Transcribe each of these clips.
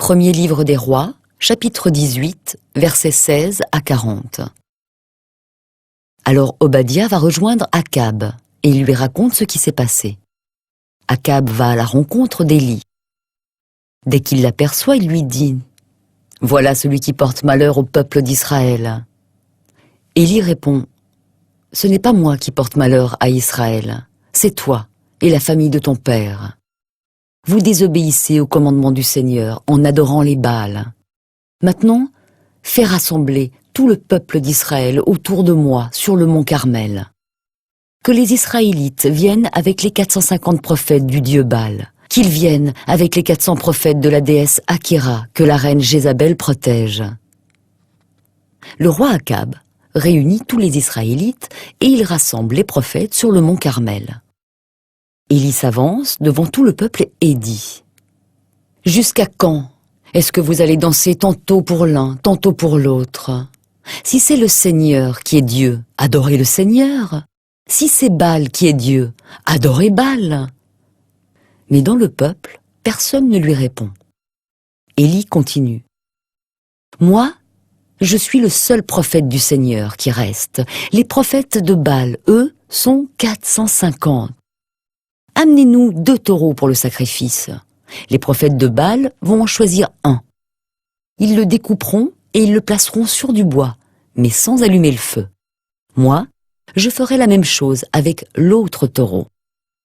Premier livre des rois, chapitre 18, versets 16 à 40. Alors Obadiah va rejoindre Akab et il lui raconte ce qui s'est passé. Akab va à la rencontre d'Élie. Dès qu'il l'aperçoit, il lui dit « Voilà celui qui porte malheur au peuple d'Israël. » Élie répond « Ce n'est pas moi qui porte malheur à Israël, c'est toi et la famille de ton père. Vous désobéissez au commandement du Seigneur en adorant les Baals. Maintenant, fais rassembler tout le peuple d'Israël autour de moi sur le mont Carmel. Que les Israélites viennent avec les 450 prophètes du dieu Baal, qu'ils viennent avec les 400 prophètes de la déesse Akira que la reine Jézabel protège. » Le roi Akab réunit tous les Israélites et il rassemble les prophètes sur le mont Carmel. Élie s'avance devant tout le peuple et dit « Jusqu'à quand est-ce que vous allez danser tantôt pour l'un, tantôt pour l'autre? Si c'est le Seigneur qui est Dieu, adorez le Seigneur. Si c'est Baal qui est Dieu, adorez Baal. » Mais dans le peuple, personne ne lui répond. Élie continue. « Moi, je suis le seul prophète du Seigneur qui reste. Les prophètes de Baal, eux, sont 450. Amenez-nous 2 taureaux pour le sacrifice. Les prophètes de Baal vont en choisir un. Ils le découperont et ils le placeront sur du bois, mais sans allumer le feu. Moi, je ferai la même chose avec l'autre taureau.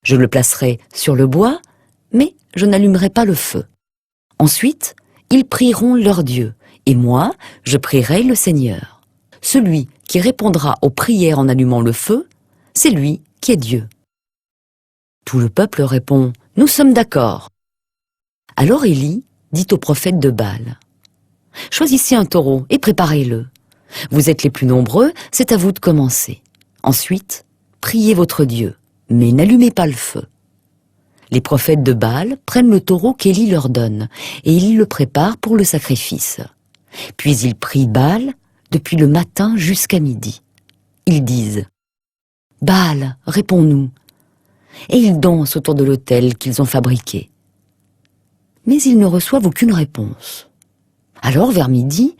Je le placerai sur le bois, mais je n'allumerai pas le feu. Ensuite, ils prieront leur Dieu, et moi, je prierai le Seigneur. Celui qui répondra aux prières en allumant le feu, c'est lui qui est Dieu. » Tout le peuple répond « Nous sommes d'accord. » Alors Élie dit aux prophètes de Baal « Choisissez un taureau et préparez-le. Vous êtes les plus nombreux, c'est à vous de commencer. Ensuite, priez votre Dieu, mais n'allumez pas le feu. » Les prophètes de Baal prennent le taureau qu'Élie leur donne et ils le préparent pour le sacrifice. Puis ils prient Baal depuis le matin jusqu'à midi. Ils disent « Baal, réponds-nous » et ils dansent autour de l'autel qu'ils ont fabriqué. Mais ils ne reçoivent aucune réponse. Alors, vers midi,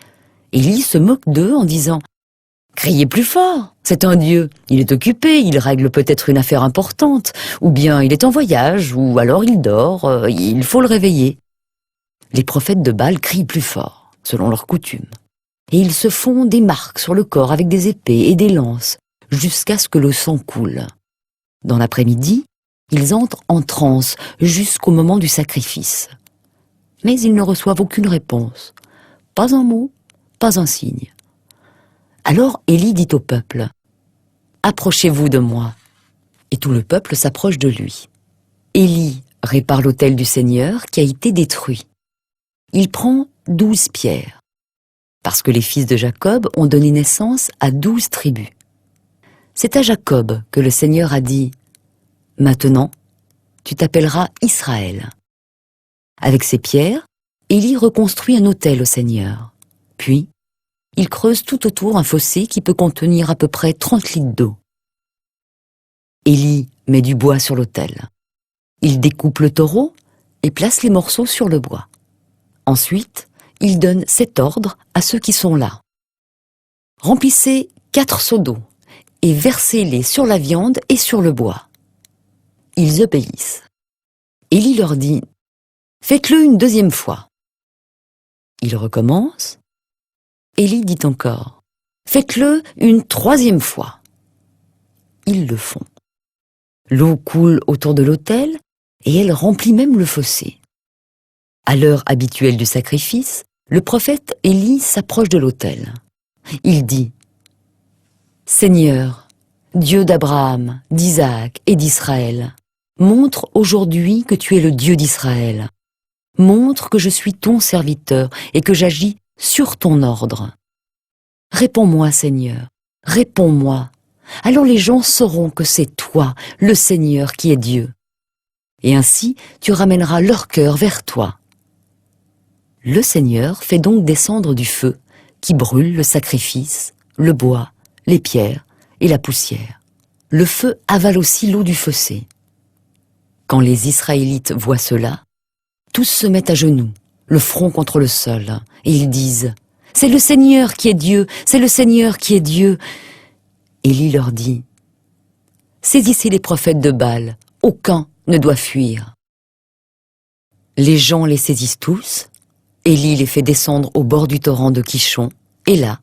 Élie se moque d'eux en disant « Criez plus fort, c'est un dieu, il est occupé, il règle peut-être une affaire importante, ou bien il est en voyage, ou alors il dort, il faut le réveiller. » Les prophètes de Baal crient plus fort, selon leur coutume, et ils se font des marques sur le corps avec des épées et des lances, jusqu'à ce que le sang coule. Dans l'après-midi, ils entrent en transe jusqu'au moment du sacrifice. Mais ils ne reçoivent aucune réponse. Pas un mot, pas un signe. Alors Élie dit au peuple « Approchez-vous de moi. » Et tout le peuple s'approche de lui. Élie répare l'autel du Seigneur qui a été détruit. Il prend 12 pierres, parce que les fils de Jacob ont donné naissance à 12 tribus. C'est à Jacob que le Seigneur a dit « Maintenant, tu t'appelleras Israël. » Avec ces pierres, Élie reconstruit un autel au Seigneur. Puis, il creuse tout autour un fossé qui peut contenir à peu près 30 litres d'eau. Élie met du bois sur l'autel. Il découpe le taureau et place les morceaux sur le bois. Ensuite, il donne cet ordre à ceux qui sont là. « Remplissez 4 seaux d'eau et versez-les sur la viande et sur le bois. » Ils obéissent. Élie leur dit « Faites-le une 2e fois. » Ils recommencent. Élie dit encore « Faites-le une 3e fois. » Ils le font. L'eau coule autour de l'autel et elle remplit même le fossé. À l'heure habituelle du sacrifice, le prophète Élie s'approche de l'autel. Il dit « Seigneur, Dieu d'Abraham, d'Isaac et d'Israël, montre aujourd'hui que tu es le Dieu d'Israël. Montre que je suis ton serviteur et que j'agis sur ton ordre. Réponds-moi, Seigneur, réponds-moi. Alors les gens sauront que c'est toi, le Seigneur, qui est Dieu. Et ainsi, tu ramèneras leur cœur vers toi. » Le Seigneur fait donc descendre du feu qui brûle le sacrifice, le bois, les pierres et la poussière. Le feu avale aussi l'eau du fossé. Quand les Israélites voient cela, tous se mettent à genoux le front contre le sol, et ils disent « C'est le Seigneur qui est Dieu, c'est le Seigneur qui est Dieu !» Élie leur dit « Saisissez les prophètes de Baal, aucun ne doit fuir. » Les gens les saisissent tous, Élie les fait descendre au bord du torrent de Kishon, et là,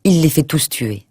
il les fait tous tuer.